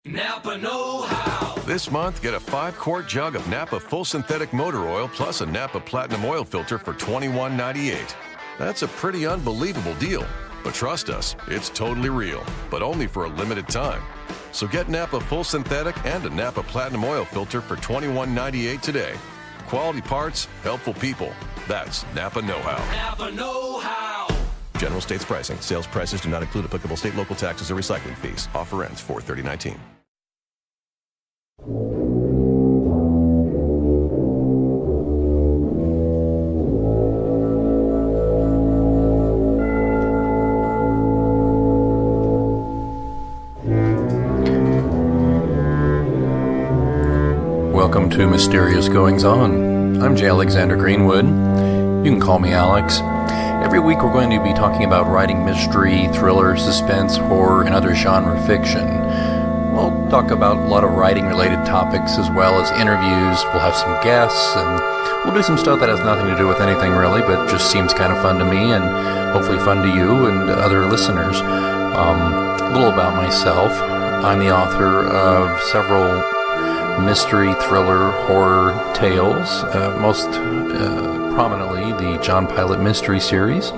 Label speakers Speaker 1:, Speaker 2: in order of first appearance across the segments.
Speaker 1: Napa know-how.
Speaker 2: This month, get a 5-quart jug of Napa Full Synthetic Motor Oil plus a Napa Platinum Oil Filter for $21.98. That's a pretty unbelievable deal. But trust us, it's totally real, but only for a limited time. So get Napa Full Synthetic and a Napa Platinum Oil Filter for $21.98 today. Quality parts, helpful people. That's Napa know-how.
Speaker 1: Napa know-how.
Speaker 2: General States pricing. Sales prices do not include applicable state, local taxes, or recycling fees. Offer ends 4/30/19.
Speaker 3: Welcome to Mysterious Goings On. I'm J. Alexander Greenwood. You can call me Alex. Every week we're going to be talking about writing mystery, thriller, suspense, horror, and other genre fiction. We'll talk about a lot of writing-related topics as well as interviews. We'll have some guests, and we'll do some stuff that has nothing to do with anything really, but just seems kind of fun to me and hopefully fun to you and other listeners. A little about myself. I'm the author of several mystery, thriller, horror tales, most prominently the John Pilate mystery series,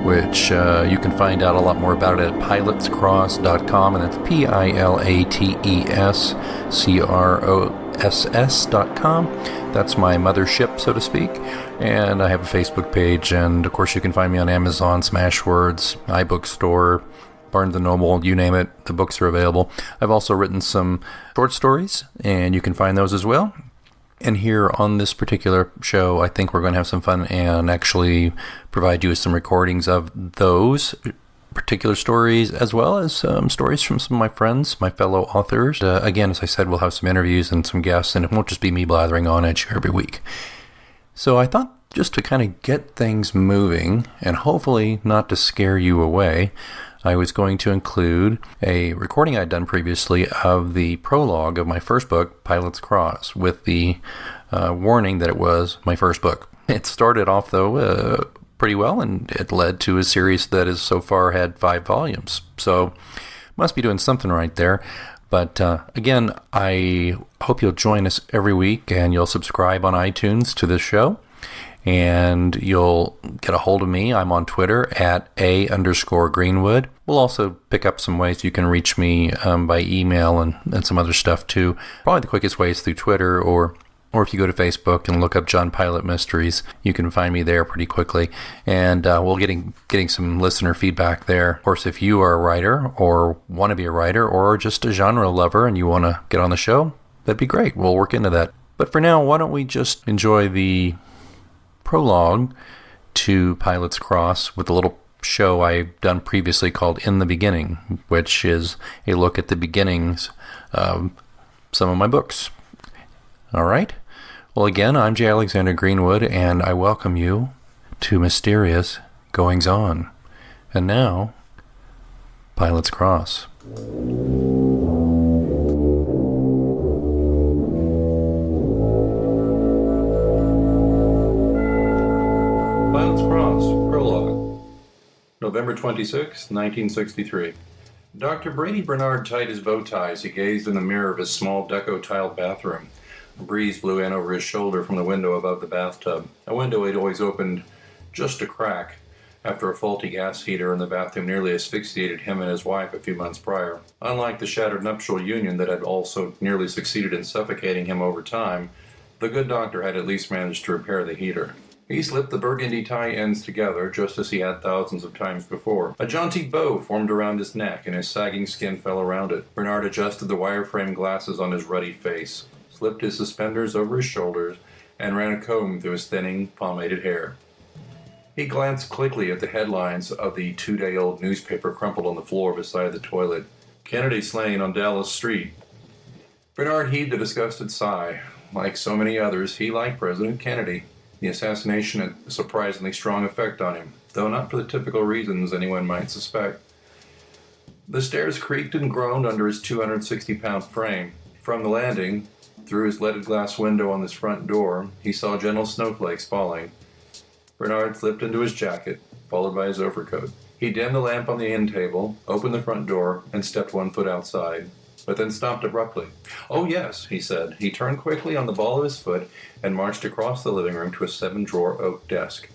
Speaker 3: which you can find out a lot more about it at pilatescross.com, and that's pilatescross.com. That's my mothership, so to speak. And I have a Facebook page, and of course you can find me on Amazon, Smashwords, iBookstore, Barnes & Noble, you name it, the books are available. I've also written some short stories, and you can find those as well. And here on this particular show, I think we're going to have some fun and actually provide you with some recordings of those particular stories, as well as stories from some of my friends, my fellow authors. Again, as I said, we'll have some interviews and some guests, and it won't just be me blathering on at you every week. So I thought just to kind of get things moving, and hopefully not to scare you away, I was going to include a recording I'd done previously of the prologue of my first book, Pilate's Cross, with the warning that it was my first book. It started off, though, pretty well, and it led to a series that has so far had 5 volumes. So, must be doing something right there. But again, I hope you'll join us every week, and you'll subscribe on iTunes to this show. And you'll get a hold of me. I'm on Twitter at @A_Greenwood. We'll also pick up some ways you can reach me by email and some other stuff too. Probably the quickest way is through Twitter, or if you go to Facebook and look up John Pilate Mysteries, you can find me there pretty quickly. And we'll getting some listener feedback there. Of course, if you are a writer or want to be a writer or just a genre lover and you want to get on the show, that'd be great. We'll work into that. But for now, why don't we just enjoy the prologue to Pilate's Cross with a little show I've done previously called In the Beginning, which is a look at the beginnings of some of my books. All right. Well, again, I'm J. Alexander Greenwood, and I welcome you to Mysterious Goings On. And now, Pilate's Cross. Pilate's Cross, Prologue, November 26, 1963. Dr. Brady Bernard tied his bow tie as he gazed in the mirror of his small deco-tiled bathroom. A breeze blew in over his shoulder from the window above the bathtub, a window he'd always opened just a crack after a faulty gas heater in the bathroom nearly asphyxiated him and his wife a few months prior. Unlike the shattered nuptial union that had also nearly succeeded in suffocating him over time, the good doctor had at least managed to repair the heater. He slipped the burgundy tie ends together, just as he had thousands of times before. A jaunty bow formed around his neck, and his sagging skin fell around it. Bernard adjusted the wireframe glasses on his ruddy face, slipped his suspenders over his shoulders, and ran a comb through his thinning, pomaded hair. He glanced quickly at the headlines of the 2-day-old newspaper crumpled on the floor beside the toilet. Kennedy slain on Dallas Street. Bernard heaved a disgusted sigh. Like so many others, he liked President Kennedy. The assassination had a surprisingly strong effect on him, though not for the typical reasons anyone might suspect. The stairs creaked and groaned under his 260-pound frame. From the landing, through his leaded glass window on his front door, he saw gentle snowflakes falling. Bernard slipped into his jacket, followed by his overcoat. He dimmed the lamp on the end table, opened the front door, and stepped 1 foot outside. but then stopped abruptly. "Oh, yes," he said. He turned quickly on the ball of his foot and marched across the living room to a 7-drawer oak desk.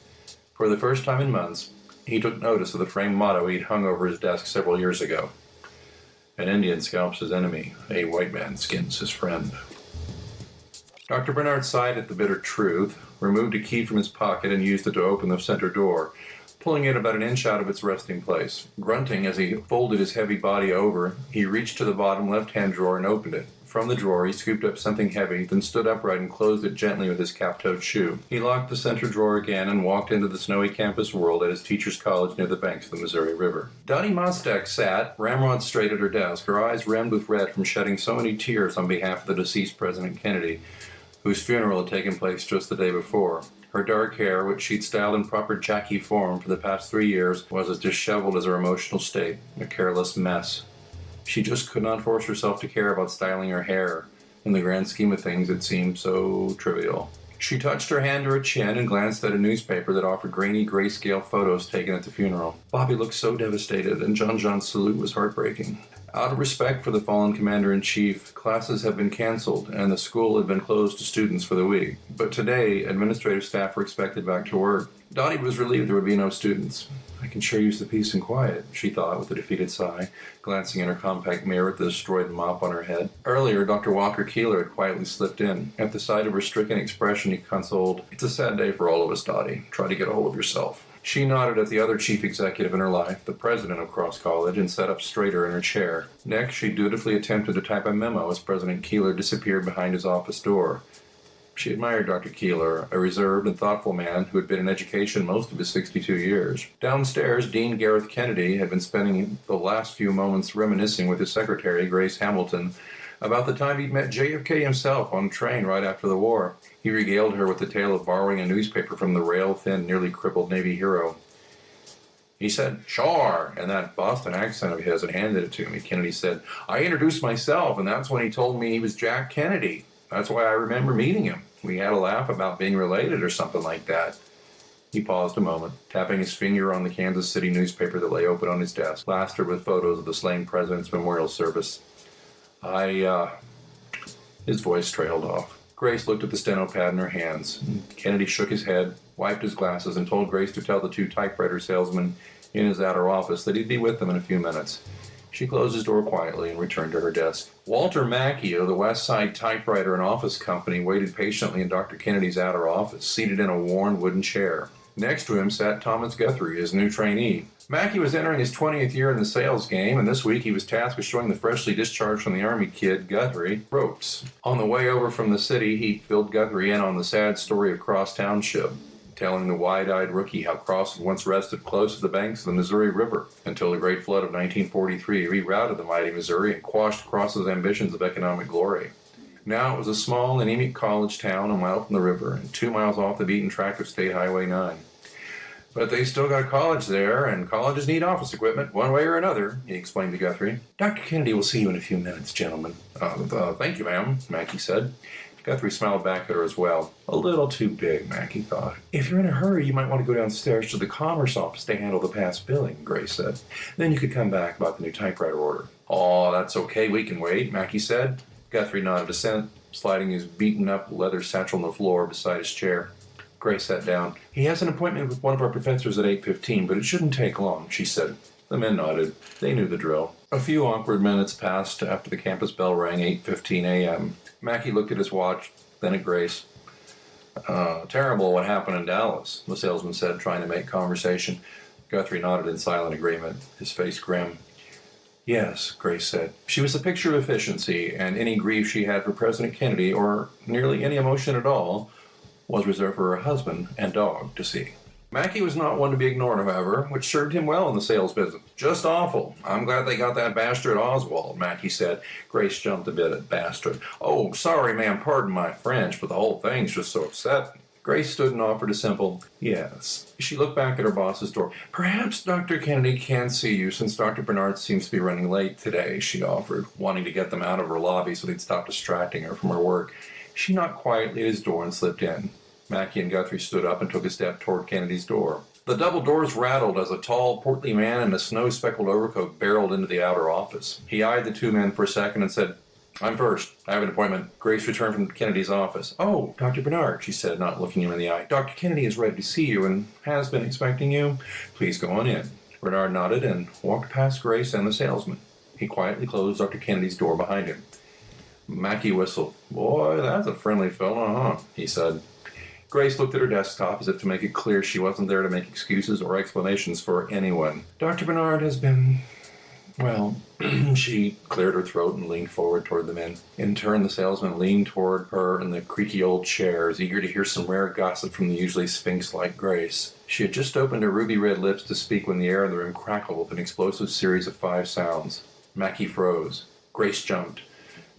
Speaker 3: For the first time in months, he took notice of the framed motto he'd hung over his desk several years ago. "An Indian scalps his enemy. A white man skins his friend." Dr. Bernard sighed at the bitter truth, removed a key from his pocket, and used it to open the center door, pulling it about an inch out of its resting place. Grunting as he folded his heavy body over, he reached to the bottom left-hand drawer and opened it. From the drawer, he scooped up something heavy, then stood upright and closed it gently with his cap-toed shoe. He locked the center drawer again and walked into the snowy campus world at his teacher's college near the banks of the Missouri River. Dottie Mostek sat, ramrod straight at her desk, her eyes rimmed with red from shedding so many tears on behalf of the deceased President Kennedy, whose funeral had taken place just the day before. Her dark hair, which she'd styled in proper Jackie form for the past 3 years, was as disheveled as her emotional state, a careless mess. She just could not force herself to care about styling her hair. In the grand scheme of things, it seemed so trivial. She touched her hand to her chin and glanced at a newspaper that offered grainy grayscale photos taken at the funeral. Bobby looked so devastated, and John John's salute was heartbreaking. Out of respect for the fallen commander-in-chief, classes had been canceled, and the school had been closed to students for the week. But today, administrative staff were expected back to work. Dottie was relieved there would be no students. "I can sure use the peace and quiet," she thought with a defeated sigh, glancing in her compact mirror at the destroyed mop on her head. Earlier, Dr. Walker Keeler had quietly slipped in. At the sight of her stricken expression, he consoled, "It's a sad day for all of us, Dottie. Try to get a hold of yourself." She nodded at the other chief executive in her life, the president of Cross College, and sat up straighter in her chair. Next, she dutifully attempted to type a memo as President Keeler disappeared behind his office door. She admired Dr. Keeler, a reserved and thoughtful man who had been in education most of his 62 years. Downstairs, Dean Gareth Kennedy had been spending the last few moments reminiscing with his secretary, Grace Hamilton, about the time he'd met JFK himself on a train right after the war. He regaled her with the tale of borrowing a newspaper from the rail-thin, nearly crippled Navy hero. He said, "Sure," in that Boston accent of his, and handed it to me. Kennedy said, "I introduced myself, and that's when he told me he was Jack Kennedy. That's why I remember meeting him. We had a laugh about being related or something like that." He paused a moment, tapping his finger on the Kansas City newspaper that lay open on his desk, plastered with photos of the slain president's memorial service. His voice trailed off. Grace looked at the steno pad in her hands. Kennedy shook his head, wiped his glasses, and told Grace to tell the 2 typewriter salesmen in his outer office that he'd be with them in a few minutes. She closed his door quietly and returned to her desk. Walter Mackey of the West Side Typewriter and Office Company waited patiently in Dr. Kennedy's outer office, seated in a worn wooden chair. Next to him sat Thomas Guthrie, his new trainee. Mackey was entering his 20th year in the sales game, and this week he was tasked with showing the freshly discharged from the Army kid, Guthrie, ropes. On the way over from the city, he filled Guthrie in on the sad story of Cross Township, telling the wide-eyed rookie how Cross had once rested close to the banks of the Missouri River until the Great Flood of 1943 rerouted the mighty Missouri and quashed Cross's ambitions of economic glory. Now it was a small, anemic college town a mile from the river and 2 miles off the beaten track of State Highway 9. "But they still got college there, and colleges need office equipment, one way or another," he explained to Guthrie. "Dr. Kennedy will see you in a few minutes, gentlemen." Thank you, ma'am," Mackey said. Guthrie smiled back at her as well. A little too big, Mackey thought. "If you're in a hurry, you might want to go downstairs to the Commerce office to handle the past billing," Grace said. "Then you could come back about the new typewriter order." "Oh, that's okay, we can wait," Mackey said. Guthrie nodded assent, sliding his beaten-up leather satchel on the floor beside his chair. Grace sat down. "He has an appointment with one of our professors at 8:15, but it shouldn't take long," she said. The men nodded. They knew the drill. A few awkward minutes passed after the campus bell rang 8:15 a.m. Mackey looked at his watch, then at Grace. Terrible what happened in Dallas," the salesman said, trying to make conversation. Guthrie nodded in silent agreement, his face grim. "Yes," Grace said. She was a picture of efficiency, and any grief she had for President Kennedy, or nearly any emotion at all, was reserved for her husband and dog to see. Mackey was not one to be ignored, however, which served him well in the sales business. "Just awful. I'm glad they got that bastard Oswald," Mackey said. Grace jumped a bit at bastard. "Oh, sorry, ma'am, pardon my French, but the whole thing's just so upsetting." Grace stood and offered a simple yes. She looked back at her boss's door. "Perhaps Dr. Kennedy can see you, since Dr. Bernard seems to be running late today," she offered, wanting to get them out of her lobby so they'd stop distracting her from her work. She knocked quietly at his door and slipped in. Mackey and Guthrie stood up and took a step toward Kennedy's door. The double doors rattled as a tall, portly man in a snow-speckled overcoat barreled into the outer office. He eyed the two men for a second and said, "I'm first. I have an appointment." Grace returned from Kennedy's office. "Oh, Dr. Bernard," she said, not looking him in the eye. "Dr. Kennedy is ready to see you and has been expecting you. Please go on in." Bernard nodded and walked past Grace and the salesman. He quietly closed Dr. Kennedy's door behind him. Mackey whistled. "Boy, that's a friendly fellow, huh?" he said. Grace looked at her desktop as if to make it clear she wasn't there to make excuses or explanations for anyone. "Dr. Bernard has been... well," she cleared her throat and leaned forward toward the men. In turn, the salesman leaned toward her in the creaky old chairs, eager to hear some rare gossip from the usually sphinx-like Grace. She had just opened her ruby-red lips to speak when the air in the room crackled with an explosive series of 5 sounds. Mackey froze. Grace jumped.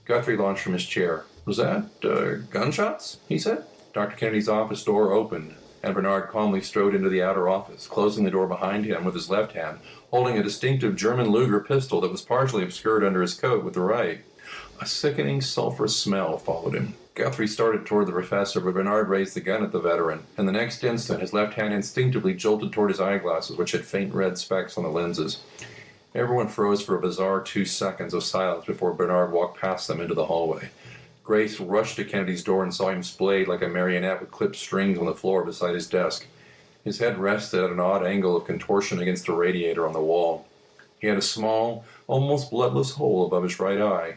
Speaker 3: Guthrie launched from his chair. "Was that, gunshots?" he said. Dr. Kennedy's office door opened, and Bernard calmly strode into the outer office, closing the door behind him with his left hand, holding a distinctive German Luger pistol that was partially obscured under his coat with the right. A sickening, sulphurous smell followed him. Guthrie started toward the professor, but Bernard raised the gun at the veteran, and the next instant his left hand instinctively jolted toward his eyeglasses, which had faint red specks on the lenses. Everyone froze for a bizarre 2 seconds of silence before Bernard walked past them into the hallway. Grace rushed to Kennedy's door and saw him splayed like a marionette with clipped strings on the floor beside his desk. His head rested at an odd angle of contortion against a radiator on the wall. He had a small, almost bloodless hole above his right eye.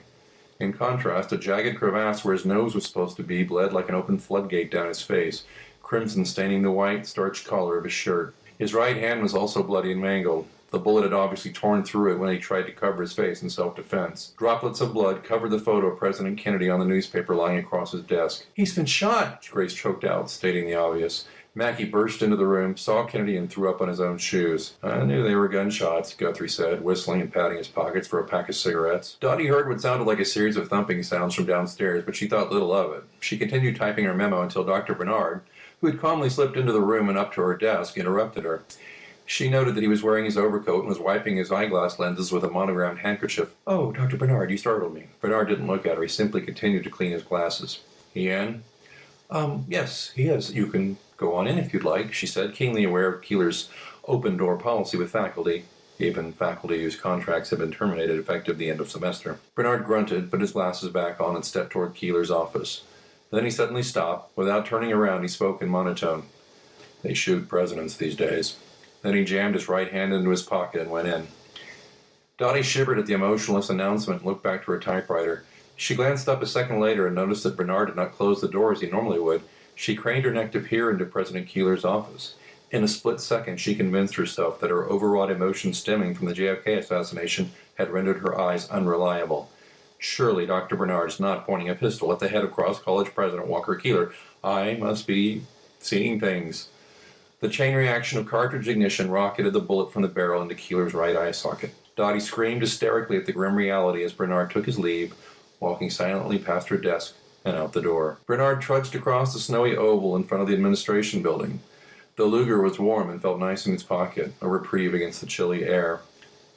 Speaker 3: In contrast, a jagged crevasse where his nose was supposed to be bled like an open floodgate down his face, crimson staining the white, starched collar of his shirt. His right hand was also bloody and mangled. The bullet had obviously torn through it when he tried to cover his face in self-defense. Droplets of blood covered the photo of President Kennedy on the newspaper lying across his desk. "He's been shot!" Grace choked out, stating the obvious. Mackey burst into the room, saw Kennedy, and threw up on his own shoes. "I knew they were gunshots," Guthrie said, whistling and patting his pockets for a pack of cigarettes. Dottie heard what sounded like a series of thumping sounds from downstairs, but she thought little of it. She continued typing her memo until Dr. Bernard, who had calmly slipped into the room and up to her desk, interrupted her. She noted that he was wearing his overcoat and was wiping his eyeglass lenses with a monogrammed handkerchief. "Oh, Dr. Bernard, you startled me." Bernard didn't look at her. He simply continued to clean his glasses. "He in?" Yes, he is. You can go on in if you'd like," she said, keenly aware of Keeler's open-door policy with faculty, even faculty whose contracts had been terminated effective the end of semester. Bernard grunted, put his glasses back on, and stepped toward Keeler's office. Then he suddenly stopped. Without turning around, he spoke in monotone. "They shoot presidents these days." Then he jammed his right hand into his pocket and went in. Dottie shivered at the emotionless announcement and looked back to her typewriter. She glanced up a second later and noticed that Bernard had not closed the door as he normally would. She craned her neck to peer into President Keeler's office. In a split second, she convinced herself that her overwrought emotion stemming from the JFK assassination had rendered her eyes unreliable. Surely Dr. Bernard's not pointing a pistol at the head of Cross College President Walker Keeler. I must be seeing things. The chain reaction of cartridge ignition rocketed the bullet from the barrel into Keeler's right eye socket. Dottie screamed hysterically at the grim reality as Bernard took his leave, walking silently past her desk and out the door. Bernard trudged across the snowy oval in front of the administration building. The Luger was warm and felt nice in his pocket, a reprieve against the chilly air.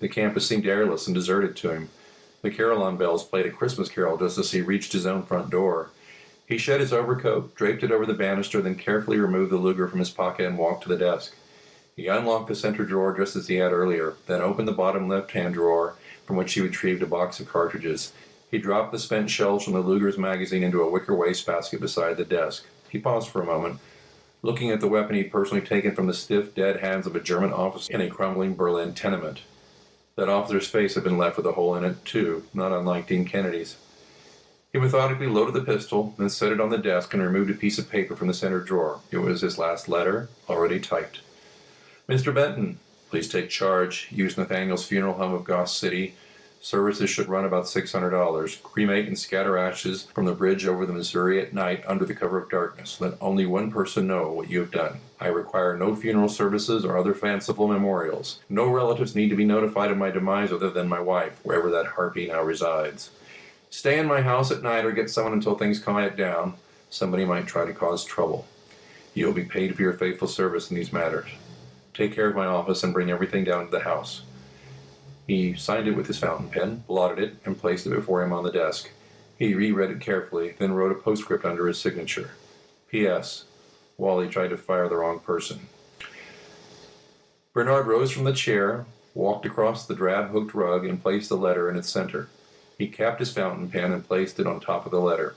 Speaker 3: The campus seemed airless and deserted to him. The carillon bells played a Christmas carol just as he reached his own front door. He shed his overcoat, draped it over the banister, then carefully removed the Luger from his pocket and walked to the desk. He unlocked the center drawer just as he had earlier, then opened the bottom left-hand drawer, from which he retrieved a box of cartridges. He dropped the spent shells from the Luger's magazine into a wicker wastebasket beside the desk. He paused for a moment, looking at the weapon he'd personally taken from the stiff, dead hands of a German officer in a crumbling Berlin tenement. That officer's face had been left with a hole in it, too, not unlike Dean Kennedy's. He methodically loaded the pistol, then set it on the desk and removed a piece of paper from the center drawer. It was his last letter, already typed. "Mr. Benton, please take charge. Use Nathaniel's funeral home of Goss City. Services should run about $600. Cremate and scatter ashes from the bridge over the Missouri at night under the cover of darkness. Let only one person know what you have done. I require no funeral services or other fanciful memorials. No relatives need to be notified of my demise other than my wife, wherever that harpy now resides. Stay in my house at night or get someone until things quiet down. Somebody might try to cause trouble. You will be paid for your faithful service in these matters. Take care of my office and bring everything down to the house." He signed it with his fountain pen, blotted it, and placed it before him on the desk. He reread it carefully, then wrote a postscript under his signature. P.S. Wally tried to fire the wrong person. Bernard rose from the chair, walked across the drab hooked rug, and placed the letter in its center. He capped his fountain pen and placed it on top of the letter.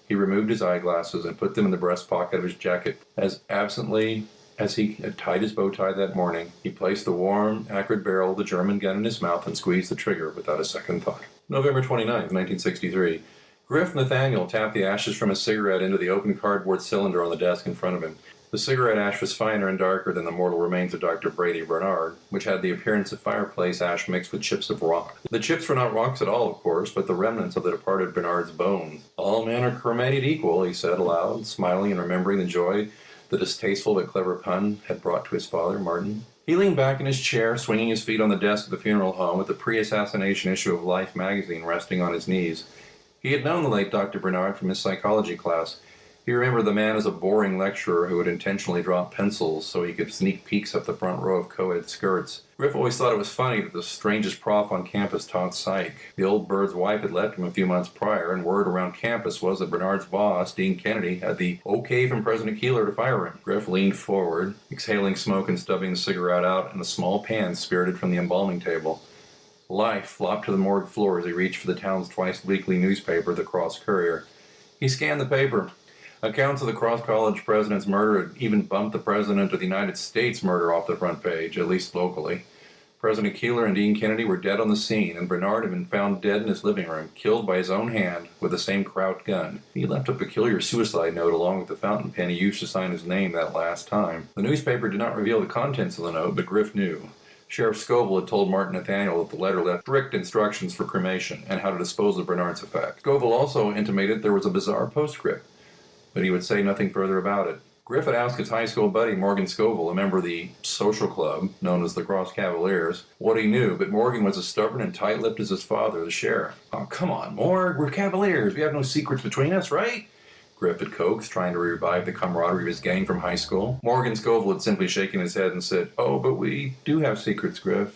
Speaker 3: He removed his eyeglasses and put them in the breast pocket of his jacket. As absently as he had tied his bow tie that morning, he placed the warm, acrid barrel of the German gun in his mouth and squeezed the trigger without a second thought. November 29th, 1963. Griff Nathaniel tapped the ashes from his cigarette into the open cardboard cylinder on the desk in front of him. The cigarette ash was finer and darker than the mortal remains of Dr. Brady Bernard, which had the appearance of fireplace ash mixed with chips of rock. The chips were not rocks at all, of course, but the remnants of the departed Bernard's bones. All men are cremated equal, he said aloud, smiling and remembering the joy the distasteful but clever pun had brought to his father, Martin. He leaned back in his chair, swinging his feet on the desk of the funeral home, with the pre-assassination issue of Life magazine resting on his knees. He had known the late Dr. Bernard from his psychology class. He remembered the man as a boring lecturer who would intentionally drop pencils so he could sneak peeks up the front row of co-ed skirts. Griff always thought it was funny that the strangest prof on campus taught psych. The old bird's wife had left him a few months prior, and word around campus was that Bernard's boss, Dean Kennedy, had the okay from President Keeler to fire him. Griff leaned forward, exhaling smoke and stubbing the cigarette out in the small pan spirited from the embalming table. Life flopped to the morgue floor as he reached for the town's twice-weekly newspaper, the Cross Courier. He scanned the paper. Accounts of the Cross College president's murder had even bumped the President of the United States murder off the front page, at least locally. President Keeler and Dean Kennedy were dead on the scene, and Bernard had been found dead in his living room, killed by his own hand with the same Kraut gun. He left a peculiar suicide note along with the fountain pen he used to sign his name that last time. The newspaper did not reveal the contents of the note, but Griff knew. Sheriff Scoville had told Martin Nathaniel that the letter left strict instructions for cremation and how to dispose of Bernard's effects. Scoville also intimated there was a bizarre postscript, but he would say nothing further about it. Griff had asked his high school buddy Morgan Scoville, a member of the social club known as the Cross Cavaliers, what he knew, but Morgan was as stubborn and tight-lipped as his father, the sheriff. "Oh, come on, Morg, we're Cavaliers. We have no secrets between us, right?" Griff had coaxed, trying to revive the camaraderie of his gang from high school. Morgan Scoville had simply shaken his head and said, "Oh, but we do have secrets, Griff,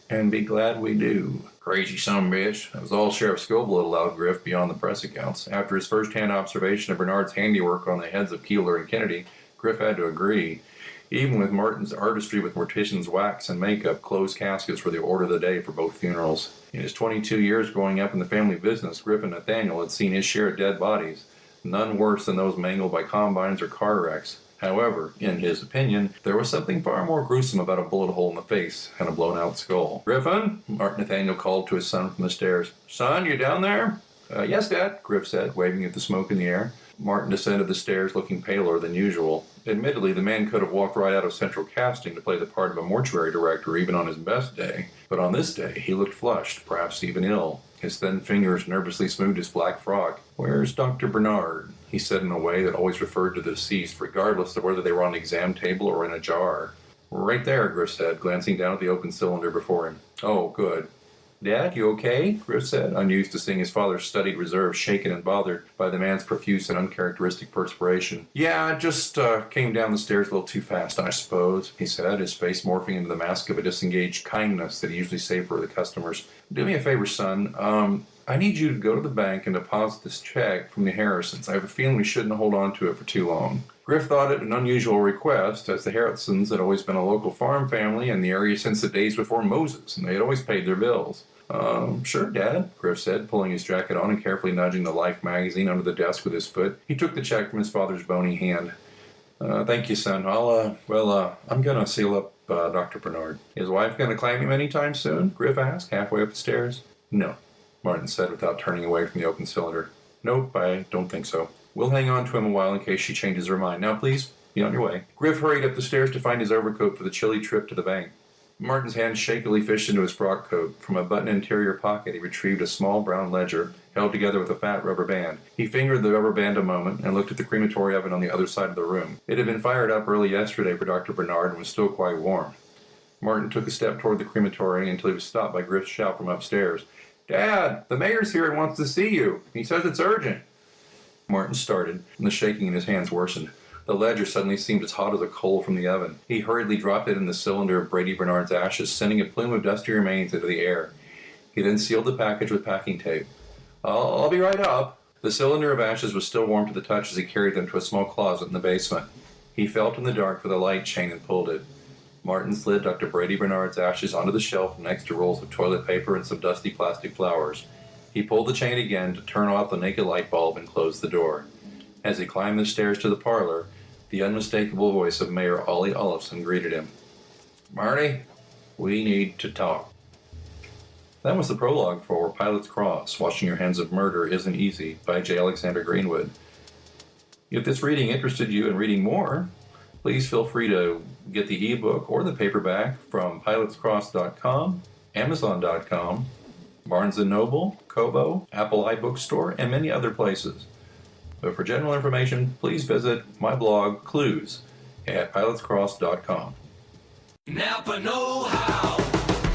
Speaker 3: and be glad we do." Crazy son of a bitch. That was all Sheriff Scoville had allowed Griff beyond the press accounts. After his first-hand observation of Bernard's handiwork on the heads of Keeler and Kennedy, Griff had to agree. Even with Martin's artistry with mortician's wax and makeup, closed caskets were the order of the day for both funerals. In his 22 years growing up in the family business, Griff and Nathaniel had seen his share of dead bodies, none worse than those mangled by combines or car wrecks. However, in his opinion, there was something far more gruesome about a bullet hole in the face and a blown-out skull. "Griffin?" Martin Nathaniel called to his son from the stairs. "Son, you down there?" "Yes, Dad," Griff said, waving at the smoke in the air. Martin descended the stairs looking paler than usual. Admittedly, the man could have walked right out of Central Casting to play the part of a mortuary director even on his best day. But on this day, he looked flushed, perhaps even ill. His thin fingers nervously smoothed his black frock. "Where's Dr. Bernard?" he said in a way that always referred to the deceased, regardless of whether they were on the exam table or in a jar. "Right there," Griff said, glancing down at the open cylinder before him. "Oh, good." "Dad, you okay?" Griff said, unused to seeing his father's studied reserve shaken and bothered by the man's profuse and uncharacteristic perspiration. "Yeah, just came down the stairs a little too fast, I suppose," he said, his face morphing into the mask of a disengaged kindness that he usually saved for the customers. "Do me a favor, son. I need you to go to the bank and deposit this check from the Harrisons. I have a feeling we shouldn't hold on to it for too long." Griff thought it an unusual request, as the Harrisons had always been a local farm family in the area since the days before Moses, and they had always paid their bills. Sure, Dad," Griff said, pulling his jacket on and carefully nudging the Life magazine under the desk with his foot. He took the check from his father's bony hand. "Thank you, son. I'm gonna seal up Dr. Bernard." "His wife gonna claim him any time soon?" Griff asked, halfway up the stairs. "No," Martin said without turning away from the open cylinder. "Nope, I don't think so. We'll hang on to him a while in case she changes her mind. Now, please, be on your way." Griff hurried up the stairs to find his overcoat for the chilly trip to the bank. Martin's hand shakily fished into his frock coat. From a button interior pocket, he retrieved a small brown ledger, held together with a fat rubber band. He fingered the rubber band a moment and looked at the crematory oven on the other side of the room. It had been fired up early yesterday for Dr. Bernard and was still quite warm. Martin took a step toward the crematory until he was stopped by Griff's shout from upstairs. "Dad, the mayor's here and wants to see you. He says it's urgent." Martin started, and the shaking in his hands worsened. The ledger suddenly seemed as hot as a coal from the oven. He hurriedly dropped it in the cylinder of Brady Bernard's ashes, sending a plume of dusty remains into the air. He then sealed the package with packing tape. I'll be right up." The cylinder of ashes was still warm to the touch as he carried them to a small closet in the basement. He felt in the dark for the light chain and pulled it. Martin slid Dr. Brady Bernard's ashes onto the shelf next to rolls of toilet paper and some dusty plastic flowers. He pulled the chain again to turn off the naked light bulb and close the door. As he climbed the stairs to the parlor, the unmistakable voice of Mayor Ollie Olafson greeted him. Marty, we need to talk. That was the prologue for Pilate's Cross, Washing Your Hands of Murder Isn't Easy by J. Alexander Greenwood. If this reading interested you in reading more, please feel free to get the ebook or the paperback from pilatescross.com, amazon.com, Barnes & Noble, Kobo, Apple iBookstore, and many other places. But for general information, please visit my blog, Clues, at pilatescross.com.
Speaker 1: Napa know-how.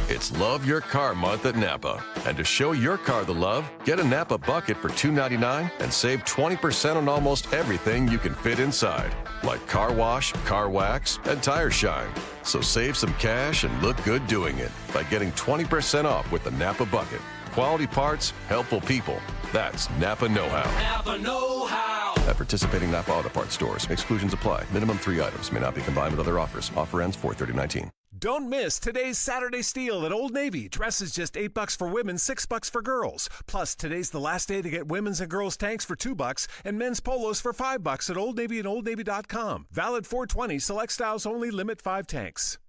Speaker 2: It's Love Your Car Month at Napa. And to show your car the love, get a Napa bucket for $2.99 and save 20% on almost everything you can fit inside, like car wash, car wax, and tire shine. So save some cash and look good doing it by getting 20% off with the Napa bucket. Quality parts, helpful people. That's Napa know-how.
Speaker 1: Napa know-how.
Speaker 2: At participating Napa Auto Parts stores, exclusions apply. Minimum 3 items may not be combined with other offers. Offer ends 4/30/19.
Speaker 4: Don't miss today's Saturday Steal at Old Navy. Dresses just $8 for women, $6 for girls. Plus, today's the last day to get women's and girls' tanks for $2 and men's polos for $5 at Old Navy and OldNavy.com. Valid 4/20. Select styles only. Limit 5 tanks.